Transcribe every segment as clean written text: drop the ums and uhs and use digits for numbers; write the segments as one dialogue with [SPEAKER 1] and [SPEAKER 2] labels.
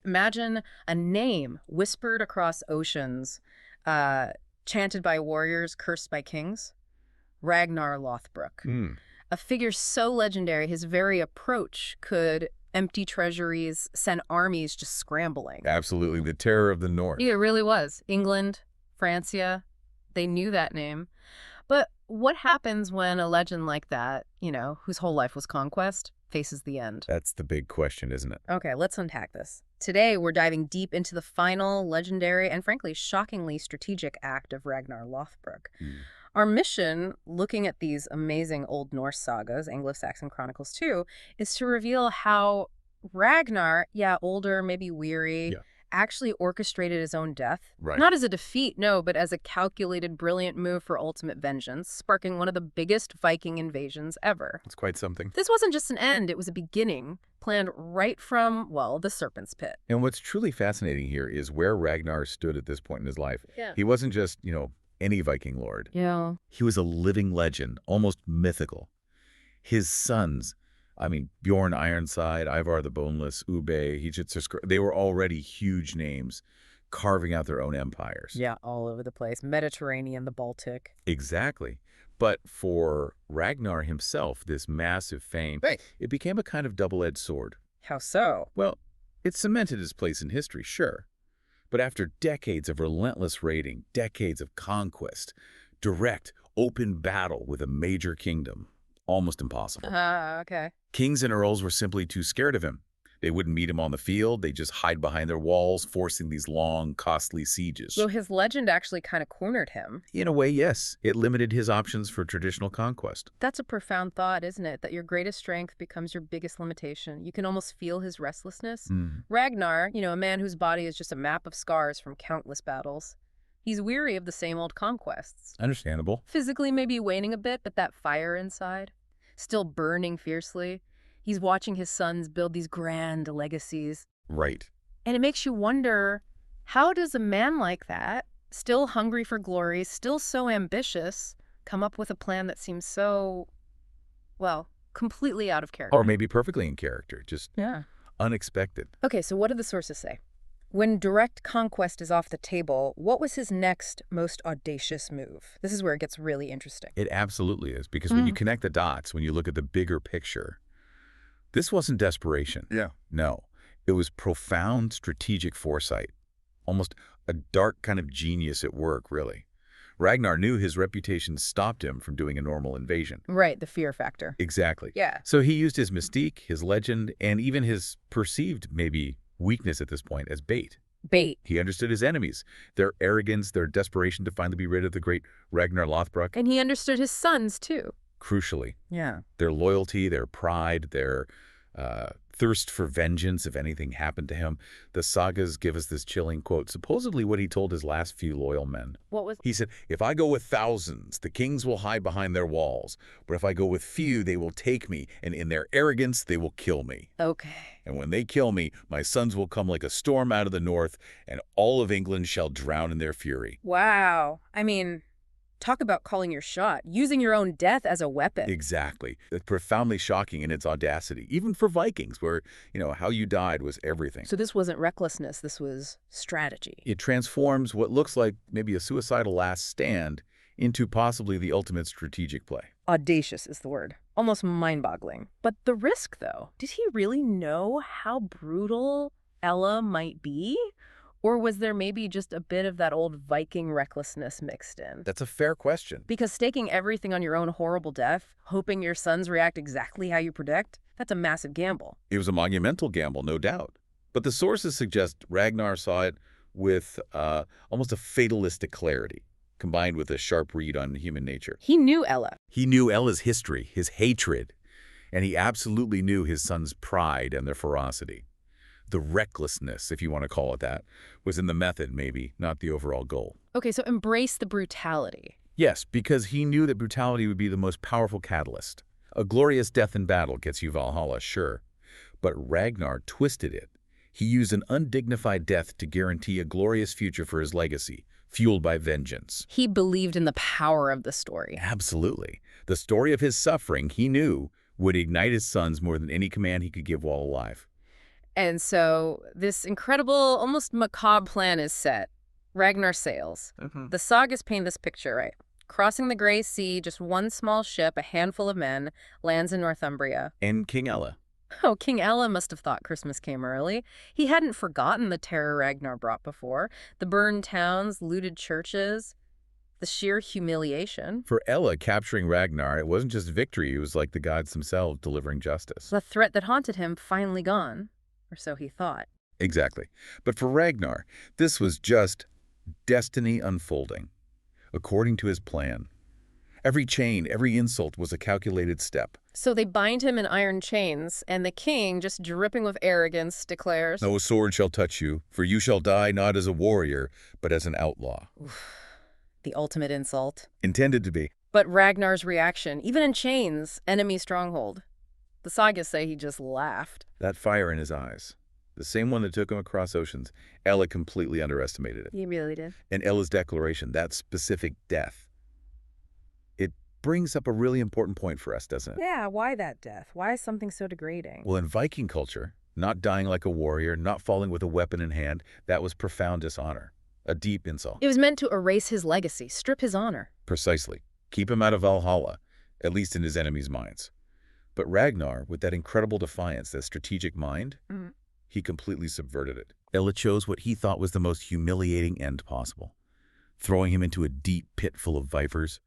[SPEAKER 1] Imagine a name whispered across oceans, chanted by warriors, cursed by kings. Ragnar Lothbrok.
[SPEAKER 2] Mm,
[SPEAKER 1] A figure so legendary, his very approach could empty treasuries, send armies just scrambling.
[SPEAKER 2] absolutely. The terror of the North.
[SPEAKER 1] Yeah, it really was. England, Francia, they knew that name. But what happens when a legend like that, whose whole life was conquest, faces the end?
[SPEAKER 2] That's the big question, isn't it?
[SPEAKER 1] Okay, let's unpack this. Today, we're diving deep into the final, legendary, and frankly, shockingly strategic act of Ragnar Lothbrok.
[SPEAKER 2] Mm.
[SPEAKER 1] Our mission, looking at these amazing Old Norse sagas, Anglo-Saxon chronicles too, is to reveal how Ragnar, older, maybe weary,
[SPEAKER 2] Yeah.
[SPEAKER 1] actually orchestrated his own death.
[SPEAKER 2] Right.
[SPEAKER 1] Not as a defeat, no, but as a calculated, brilliant move for ultimate vengeance, sparking one of the biggest Viking invasions ever.
[SPEAKER 2] It's quite something.
[SPEAKER 1] This wasn't just an end, it was a beginning, planned right from, the serpent's pit.
[SPEAKER 2] And what's truly fascinating here is where Ragnar stood at this point in his life.
[SPEAKER 1] Yeah.
[SPEAKER 2] He wasn't just, any Viking lord.
[SPEAKER 1] Yeah.
[SPEAKER 2] He was a living legend, almost mythical. His sons, Bjorn Ironside, Ivar the Boneless, Ube, they were already huge names, carving out their own empires.
[SPEAKER 1] Yeah, all over the place. Mediterranean, the Baltic.
[SPEAKER 2] Exactly. But for Ragnar himself, this massive fame, it became a kind of double-edged sword.
[SPEAKER 1] How so?
[SPEAKER 2] Well, it cemented his place in history, sure. But after decades of relentless raiding, decades of conquest, direct, open battle with a major kingdom, almost impossible.
[SPEAKER 1] Okay.
[SPEAKER 2] Kings and earls were simply too scared of him. They wouldn't meet him on the field. They just hide behind their walls, forcing these long, costly sieges.
[SPEAKER 1] So his legend actually kind of cornered him.
[SPEAKER 2] In a way, yes. It limited his options for traditional conquest.
[SPEAKER 1] That's a profound thought, isn't it? That your greatest strength becomes your biggest limitation. You can almost feel his restlessness. Ragnar, a man whose body is just a map of scars from countless battles. He's weary of the same old conquests.
[SPEAKER 2] Understandable.
[SPEAKER 1] Physically maybe waning a bit, but that fire inside, still burning fiercely. He's watching his sons build these grand legacies.
[SPEAKER 2] Right.
[SPEAKER 1] And it makes you wonder, how does a man like that, still hungry for glory, still so ambitious, come up with a plan that seems so, completely out of character?
[SPEAKER 2] Or maybe perfectly in character, just unexpected.
[SPEAKER 1] Okay, so what do the sources say? When direct conquest is off the table, what was his next most audacious move? This is where it gets really interesting.
[SPEAKER 2] It absolutely is, because when you connect the dots, when you look at the bigger picture, this wasn't desperation.
[SPEAKER 3] Yeah.
[SPEAKER 2] No, it was profound strategic foresight, almost a dark kind of genius at work, really. Ragnar knew his reputation stopped him from doing a normal invasion.
[SPEAKER 1] Right, the fear factor.
[SPEAKER 2] Exactly.
[SPEAKER 1] Yeah.
[SPEAKER 2] So he used his mystique, his legend, and even his perceived, maybe, weakness at this point as bait.
[SPEAKER 1] Bait.
[SPEAKER 2] He understood his enemies, their arrogance, their desperation to finally be rid of the great Ragnar Lothbrok.
[SPEAKER 1] And he understood his sons, too.
[SPEAKER 2] Crucially,
[SPEAKER 1] Yeah.
[SPEAKER 2] their loyalty, their pride, their thirst for vengeance if anything happened to him. The sagas give us this chilling quote, supposedly what he told his last few loyal men.
[SPEAKER 1] What was...
[SPEAKER 2] He said, "If I go with thousands, the kings will hide behind their walls. But if I go with few, they will take me, and in their arrogance, they will kill me.
[SPEAKER 1] Okay.
[SPEAKER 2] And when they kill me, my sons will come like a storm out of the north, and all of England shall drown in their fury."
[SPEAKER 1] Wow. Talk about calling your shot, using your own death as a weapon.
[SPEAKER 2] Exactly. It's profoundly shocking in its audacity, even for Vikings, where, how you died was everything.
[SPEAKER 1] So this wasn't recklessness, this was strategy.
[SPEAKER 2] It transforms what looks like maybe a suicidal last stand into possibly the ultimate strategic play.
[SPEAKER 1] Audacious is the word. Almost mind-boggling. But the risk, though, did he really know how brutal Ælla might be? Or was there maybe just a bit of that old Viking recklessness mixed in?
[SPEAKER 2] That's a fair question.
[SPEAKER 1] Because staking everything on your own horrible death, hoping your sons react exactly how you predict, that's a massive gamble.
[SPEAKER 2] It was a monumental gamble, no doubt. But the sources suggest Ragnar saw it with almost a fatalistic clarity, combined with a sharp read on human nature.
[SPEAKER 1] He knew Ælla.
[SPEAKER 2] He knew Ella's history, his hatred, and he absolutely knew his son's pride and their ferocity. The recklessness, if you want to call it that, was in the method, maybe, not the overall goal.
[SPEAKER 1] Okay, so embrace the brutality.
[SPEAKER 2] Yes, because he knew that brutality would be the most powerful catalyst. A glorious death in battle gets you Valhalla, sure. But Ragnar twisted it. He used an undignified death to guarantee a glorious future for his legacy, fueled by vengeance.
[SPEAKER 1] He believed in the power of the story.
[SPEAKER 2] Absolutely. The story of his suffering, he knew, would ignite his sons more than any command he could give while alive.
[SPEAKER 1] And so this incredible, almost macabre plan is set. Ragnar sails. The sagas paint this picture, right? Crossing the Gray Sea, just one small ship, a handful of men, lands in Northumbria.
[SPEAKER 2] And King Ælla.
[SPEAKER 1] Oh, King Ælla must have thought Christmas came early. He hadn't forgotten the terror Ragnar brought before. The burned towns, looted churches, the sheer humiliation.
[SPEAKER 2] For Ælla, capturing Ragnar, it wasn't just victory, it was like the gods themselves delivering justice.
[SPEAKER 1] The threat that haunted him finally gone, or so he thought.
[SPEAKER 2] Exactly. But for Ragnar, this was just destiny unfolding, according to his plan. Every chain, every insult was a calculated step.
[SPEAKER 1] So they bind him in iron chains, and the king, just dripping with arrogance, declares,
[SPEAKER 2] No sword shall touch you, for you shall die not as a warrior, but as an outlaw.
[SPEAKER 1] The ultimate insult.
[SPEAKER 2] Intended to be.
[SPEAKER 1] But Ragnar's reaction, even in chains, enemy stronghold. The sagas say he just laughed.
[SPEAKER 2] That fire in his eyes, the same one that took him across oceans, Ælla completely underestimated it.
[SPEAKER 1] He really did.
[SPEAKER 2] And Ella's declaration, that specific death, it brings up a really important point for us, doesn't it?
[SPEAKER 1] Yeah, why that death? Why is something so degrading?
[SPEAKER 2] Well, in Viking culture, not dying like a warrior, not falling with a weapon in hand, that was profound dishonor, a deep insult.
[SPEAKER 1] It was meant to erase his legacy, strip his honor.
[SPEAKER 2] Precisely. Keep him out of Valhalla, at least in his enemies' minds. But Ragnar, with that incredible defiance, that strategic mind, he completely subverted it. Ælla chose what he thought was the most humiliating end possible, throwing him into a deep pit full of vipers,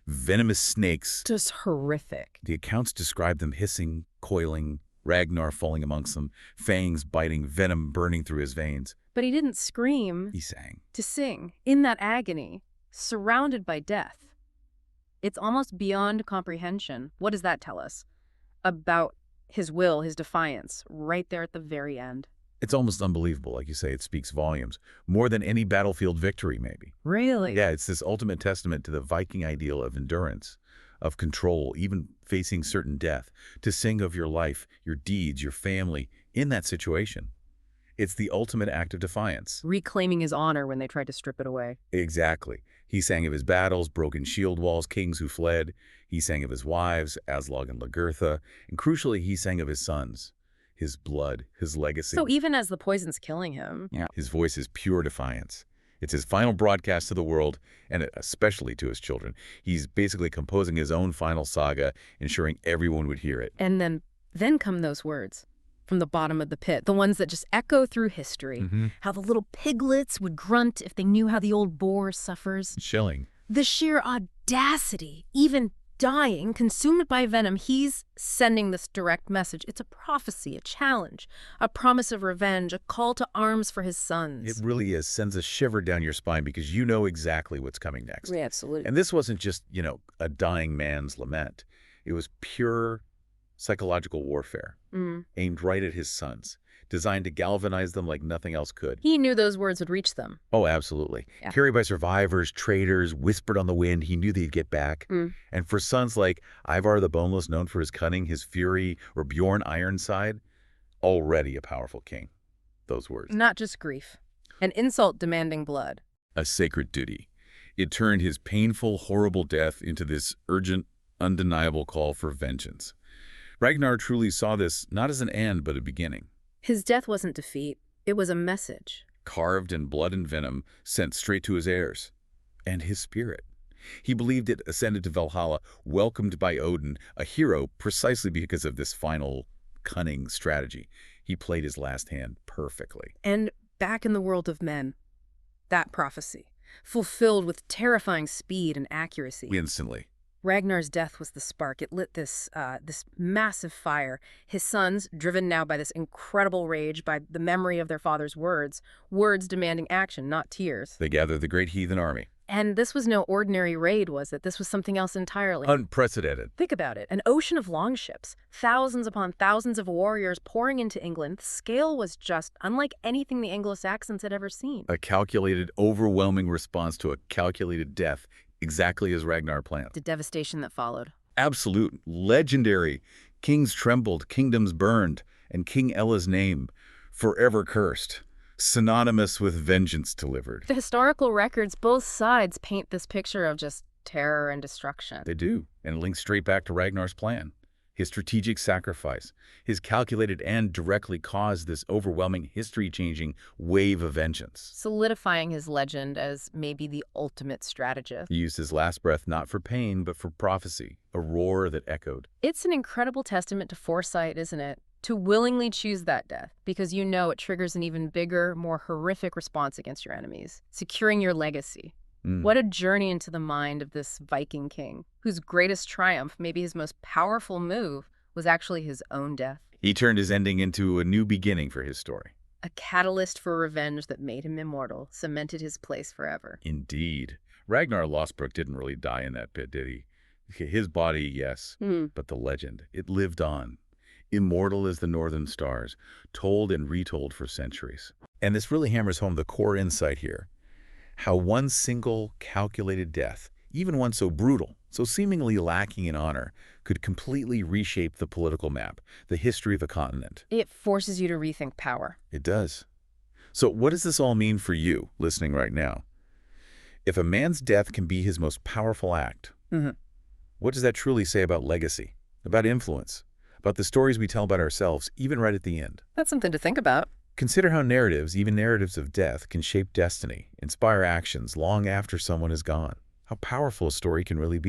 [SPEAKER 2] venomous snakes.
[SPEAKER 1] Just horrific.
[SPEAKER 2] The accounts describe them hissing, coiling, Ragnar falling amongst them, fangs biting, venom burning through his veins.
[SPEAKER 1] But he didn't scream.
[SPEAKER 2] He sang.
[SPEAKER 1] To sing, in that agony, surrounded by death. It's almost beyond comprehension. What does that tell us about his will, his defiance, right there at the very end?
[SPEAKER 2] It's almost unbelievable. Like you say, it speaks volumes. More than any battlefield victory, maybe.
[SPEAKER 1] Really?
[SPEAKER 2] Yeah, it's this ultimate testament to the Viking ideal of endurance, of control, even facing certain death, to sing of your life, your deeds, your family in that situation. It's the ultimate act of defiance.
[SPEAKER 1] Reclaiming his honor when they tried to strip it away.
[SPEAKER 2] Exactly. He sang of his battles, broken shield walls, kings who fled. He sang of his wives, Aslog and Lagertha. And crucially, he sang of his sons, his blood, his legacy.
[SPEAKER 1] So even as the poison's killing him.
[SPEAKER 2] Yeah. His voice is pure defiance. It's his final broadcast to the world, and especially to his children. He's basically composing his own final saga, ensuring everyone would hear it.
[SPEAKER 1] And then come those words from the bottom of the pit, the ones that just echo through history. How the little piglets would grunt if they knew how the old boar suffers.
[SPEAKER 2] Chilling.
[SPEAKER 1] The sheer audacity, even dying, consumed by venom, he's sending this direct message. It's a prophecy, a challenge, a promise of revenge, a call to arms for his sons.
[SPEAKER 2] It really is. Sends a shiver down your spine because you know exactly what's coming next.
[SPEAKER 1] Yeah, absolutely.
[SPEAKER 2] And this wasn't just, a dying man's lament. It was pure psychological warfare, aimed right at his sons, designed to galvanize them like nothing else could.
[SPEAKER 1] He knew those words would reach them.
[SPEAKER 2] Oh, absolutely.
[SPEAKER 1] Yeah.
[SPEAKER 2] Carried by survivors, traitors, whispered on the wind, he knew they'd get back. And for sons like Ivar the Boneless, known for his cunning, his fury, or Bjorn Ironside, already a powerful king. Those words.
[SPEAKER 1] Not just grief. An insult demanding blood.
[SPEAKER 2] A sacred duty. It turned his painful, horrible death into this urgent, undeniable call for vengeance. Ragnar truly saw this not as an end, but a beginning.
[SPEAKER 1] His death wasn't defeat. It was a message.
[SPEAKER 2] Carved in blood and venom, sent straight to his heirs. And his spirit. He believed it ascended to Valhalla, welcomed by Odin, a hero precisely because of this final, cunning strategy. He played his last hand perfectly.
[SPEAKER 1] And back in the world of men, that prophecy, fulfilled with terrifying speed and accuracy.
[SPEAKER 2] Instantly.
[SPEAKER 1] Ragnar's death was the spark. It lit this massive fire. His sons, driven now by this incredible rage, by the memory of their father's words demanding action, not tears.
[SPEAKER 2] They gathered the Great Heathen Army.
[SPEAKER 1] And this was no ordinary raid, was it? This was something else entirely.
[SPEAKER 2] Unprecedented.
[SPEAKER 1] Think about it. An ocean of longships, thousands upon thousands of warriors pouring into England. The scale was just unlike anything the Anglo-Saxons had ever seen.
[SPEAKER 2] A calculated, overwhelming response to a calculated death, exactly as Ragnar planned.
[SPEAKER 1] The devastation that followed.
[SPEAKER 2] Absolute, legendary. Kings trembled, kingdoms burned, and King Ælla's name, forever cursed, synonymous with vengeance delivered.
[SPEAKER 1] The historical records, both sides paint this picture of just terror and destruction.
[SPEAKER 2] They do, and it links straight back to Ragnar's plan. His strategic sacrifice, his calculated end directly caused this overwhelming history-changing wave of vengeance.
[SPEAKER 1] Solidifying his legend as maybe the ultimate strategist.
[SPEAKER 2] He used his last breath not for pain, but for prophecy, a roar that echoed.
[SPEAKER 1] It's an incredible testament to foresight, isn't it? To willingly choose that death, because you know it triggers an even bigger, more horrific response against your enemies, securing your legacy. What a journey into the mind of this Viking king, whose greatest triumph, maybe his most powerful move, was actually his own death.
[SPEAKER 2] He turned his ending into a new beginning for his story.
[SPEAKER 1] A catalyst for revenge that made him immortal, cemented his place forever.
[SPEAKER 2] Indeed. Ragnar Lothbrok didn't really die in that pit, did he? His body, yes, but the legend, it lived on. Immortal as the northern stars, told and retold for centuries. And this really hammers home the core insight here. How one single, calculated death, even one so brutal, so seemingly lacking in honor, could completely reshape the political map, the history of a continent.
[SPEAKER 1] It forces you to rethink power.
[SPEAKER 2] It does. So what does this all mean for you, listening right now? If a man's death can be his most powerful act, what does that truly say about legacy, about influence, about the stories we tell about ourselves, even right at the end?
[SPEAKER 1] That's something to think about.
[SPEAKER 2] Consider how narratives, even narratives of death, can shape destiny, inspire actions long after someone is gone. How powerful a story can really be.